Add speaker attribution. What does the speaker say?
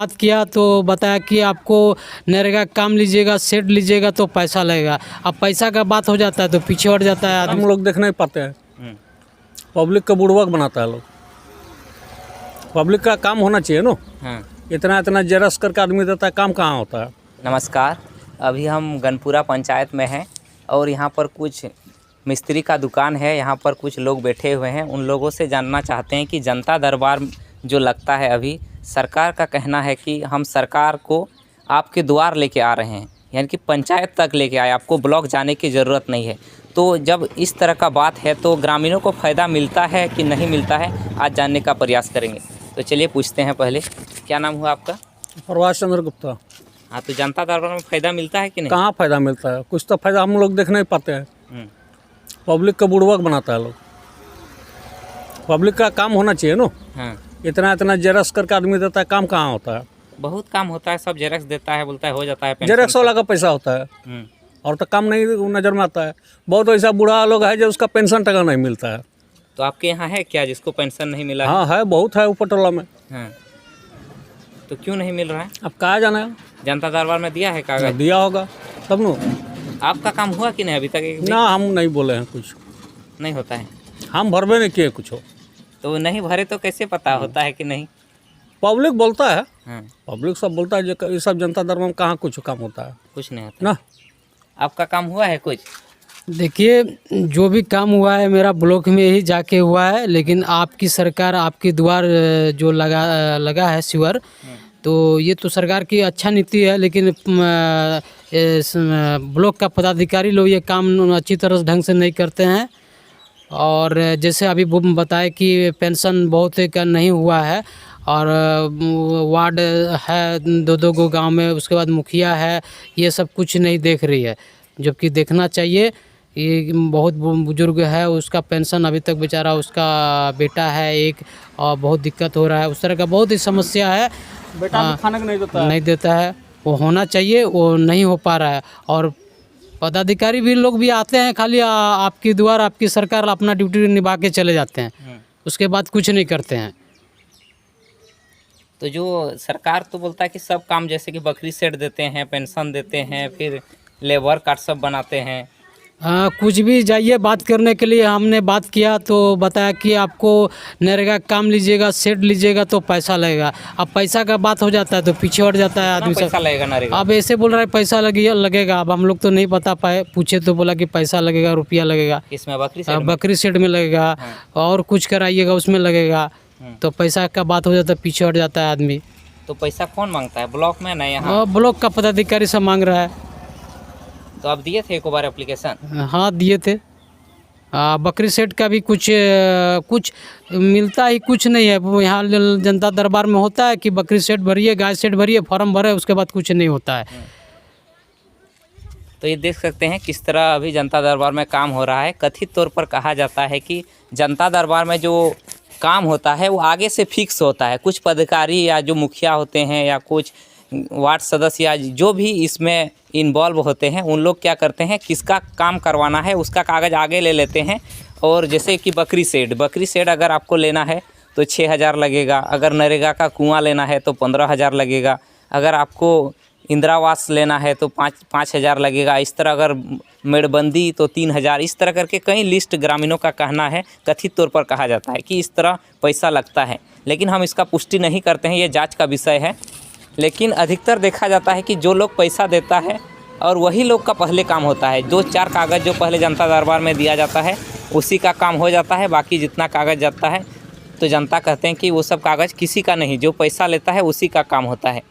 Speaker 1: बात किया तो बताया कि आपको नरेगा काम लीजिएगा, सेट लीजिएगा तो पैसा लगेगा। अब पैसा का बात हो जाता है तो पीछे हट जाता है आदमी।
Speaker 2: हम लोग देख नहीं पाते हैं, पब्लिक का बुड़बक बनाता है लोग। पब्लिक का काम होना चाहिए ना।
Speaker 3: हाँ।
Speaker 2: इतना इतना जेरस करके आदमी देता है, काम कहाँ होता है।
Speaker 3: नमस्कार, अभी हम गनपुरा पंचायत में हैं और यहाँ पर कुछ मिस्त्री का दुकान है। यहाँ पर कुछ लोग बैठे हुए हैं। उन लोगों से जानना चाहते हैं कि जनता दरबार जो लगता है अभी, सरकार का कहना है कि हम सरकार को आपके द्वार लेके आ रहे हैं, यानी कि पंचायत तक लेके आए, आपको ब्लॉक जाने की ज़रूरत नहीं है। तो जब इस तरह का बात है तो ग्रामीणों को फ़ायदा मिलता है कि नहीं मिलता है, आज जानने का प्रयास करेंगे। तो चलिए पूछते हैं। पहले क्या नाम हुआ आपका?
Speaker 2: प्रभाष चंद्र गुप्ता।
Speaker 3: हाँ, तो जनता दरबार में फ़ायदा मिलता है कि नहीं?
Speaker 2: कहाँ फ़ायदा मिलता है? कुछ तो फ़ायदा हम लोग देख नहीं पाते हैं। पब्लिक का बुड़बक बनाता है लोग। पब्लिक का काम होना चाहिए ना।
Speaker 3: हाँ।
Speaker 2: इतना इतना जेरस करके आदमी देता है, काम कहाँ होता है।
Speaker 3: बहुत काम होता है, सब जेरक्स देता है, बोलता है हो जाता है।
Speaker 2: जेरक्स वाला का पैसा होता है और तो काम नहीं नज़र में आता है। बहुत ऐसा बूढ़ा लोग है जो उसका पेंशन टका नहीं मिलता है।
Speaker 3: तो आपके यहाँ है क्या जिसको पेंशन नहीं मिला?
Speaker 2: हाँ है, बहुत है ऊपर टोला में।
Speaker 3: हाँ। तो क्यों नहीं मिल रहा है?
Speaker 2: अब कहाँ जाना है?
Speaker 3: जनता दरबार में दिया है कागज?
Speaker 2: दिया होगा तब न।
Speaker 3: आपका काम हुआ कि नहीं अभी तक?
Speaker 2: ना, हम नहीं बोले हैं कुछ।
Speaker 3: नहीं होता है?
Speaker 2: हम भरबे नहीं किए कुछ।
Speaker 3: तो नहीं भरे तो कैसे पता होता है कि नहीं?
Speaker 2: पब्लिक बोलता है।
Speaker 3: हाँ।
Speaker 2: पब्लिक सब बोलता है जो ये सब जनता दरबार में कहाँ कुछ काम होता है।
Speaker 3: कुछ नहीं होता
Speaker 2: ना।
Speaker 3: आपका काम हुआ है कुछ?
Speaker 1: देखिए, जो भी काम हुआ है मेरा ब्लॉक में ही जाके हुआ है, लेकिन आपकी सरकार आपके द्वार जो लगा है सीवर, तो ये तो सरकार की अच्छा नीति है, लेकिन ब्लॉक का पदाधिकारी लोग ये काम अच्छी तरह ढंग से नहीं करते हैं। और जैसे अभी बताए कि पेंशन बहुत का नहीं हुआ है और वार्ड है दो गो गांव में, उसके बाद मुखिया है, ये सब कुछ नहीं देख रही है, जबकि देखना चाहिए। ये बहुत बुजुर्ग है, उसका पेंशन अभी तक बेचारा, उसका बेटा है एक, और बहुत दिक्कत हो रहा है। उस तरह का बहुत ही समस्या है।
Speaker 2: बेटा खाने को नहीं देता
Speaker 1: है। वो होना चाहिए, वो नहीं हो पा रहा है। और पदाधिकारी भी लोग भी आते हैं, खाली आपकी द्वार आपकी सरकार अपना ड्यूटी निभा के चले जाते हैं, उसके बाद कुछ नहीं करते हैं।
Speaker 3: तो जो सरकार तो बोलता है कि सब काम, जैसे कि बकरी सेट देते हैं, पेंशन देते हैं, फिर लेबर कार्ड सब बनाते हैं।
Speaker 1: कुछ भी जाइए बात करने के लिए, हमने बात किया तो बताया कि आपको नरेगा काम लीजिएगा, सेट लीजिएगा तो पैसा लगेगा। अब पैसा का बात हो जाता है तो पीछे हट जाता है आदमी।
Speaker 3: पैसा लगेगा नरेगा? अब
Speaker 1: ऐसे बोल रहा है पैसा लगेगा। अब हम लोग तो नहीं बता पाए, पूछे तो बोला कि पैसा लगेगा, रुपया लगेगा।
Speaker 3: इसमें
Speaker 1: बकरी सेट में लगेगा। और कुछ कराइएगा उसमें लगेगा। तो पैसा का बात हो जाता है, पीछे हट जाता है आदमी।
Speaker 3: तो पैसा कौन मांगता है? ब्लॉक में? नहीं, यहाँ
Speaker 1: ब्लॉक का पदाधिकारी सब मांग रहा है।
Speaker 3: तो आप दिए थे एक बार एप्लीकेशन?
Speaker 1: हाँ, दिए थे। बकरी सेट का भी कुछ मिलता ही कुछ नहीं है। यहाँ जनता दरबार में होता है कि बकरी सेट भरिए, गाय सेट भरिए, फॉर्म भरे, उसके बाद कुछ नहीं होता है।
Speaker 3: तो ये देख सकते हैं किस तरह अभी जनता दरबार में काम हो रहा है। कथित तौर पर कहा जाता है कि जनता दरबार में जो काम होता है वो आगे से फिक्स होता है। कुछ पदाधिकारी या जो मुखिया होते हैं या कुछ वार्ड सदस्य या जो भी इसमें इन्वॉल्व होते हैं, उन लोग क्या करते हैं, किसका काम करवाना है उसका कागज़ आगे ले लेते हैं। और जैसे कि बकरी सेट अगर आपको लेना है तो 6,000 लगेगा। अगर नरेगा का कुआं लेना है तो 15,000 लगेगा। अगर आपको इंदिरा आवास लेना है तो 5,000 लगेगा। इस तरह अगर मेड़बंदी तो 3,000। इस तरह करके कई लिस्ट ग्रामीणों का कहना है, कथित तौर पर कहा जाता है कि इस तरह पैसा लगता है। लेकिन हम इसका पुष्टि नहीं करते हैं, ये जांच का विषय है। लेकिन अधिकतर देखा जाता है कि जो लोग पैसा देता है और वही लोग का पहले काम होता है। 2-4 कागज़ जो पहले जनता दरबार में दिया जाता है उसी का काम हो जाता है। बाकी जितना कागज़ जाता है तो जनता कहते हैं कि वो सब कागज़ किसी का नहीं, जो पैसा लेता है उसी का काम होता है।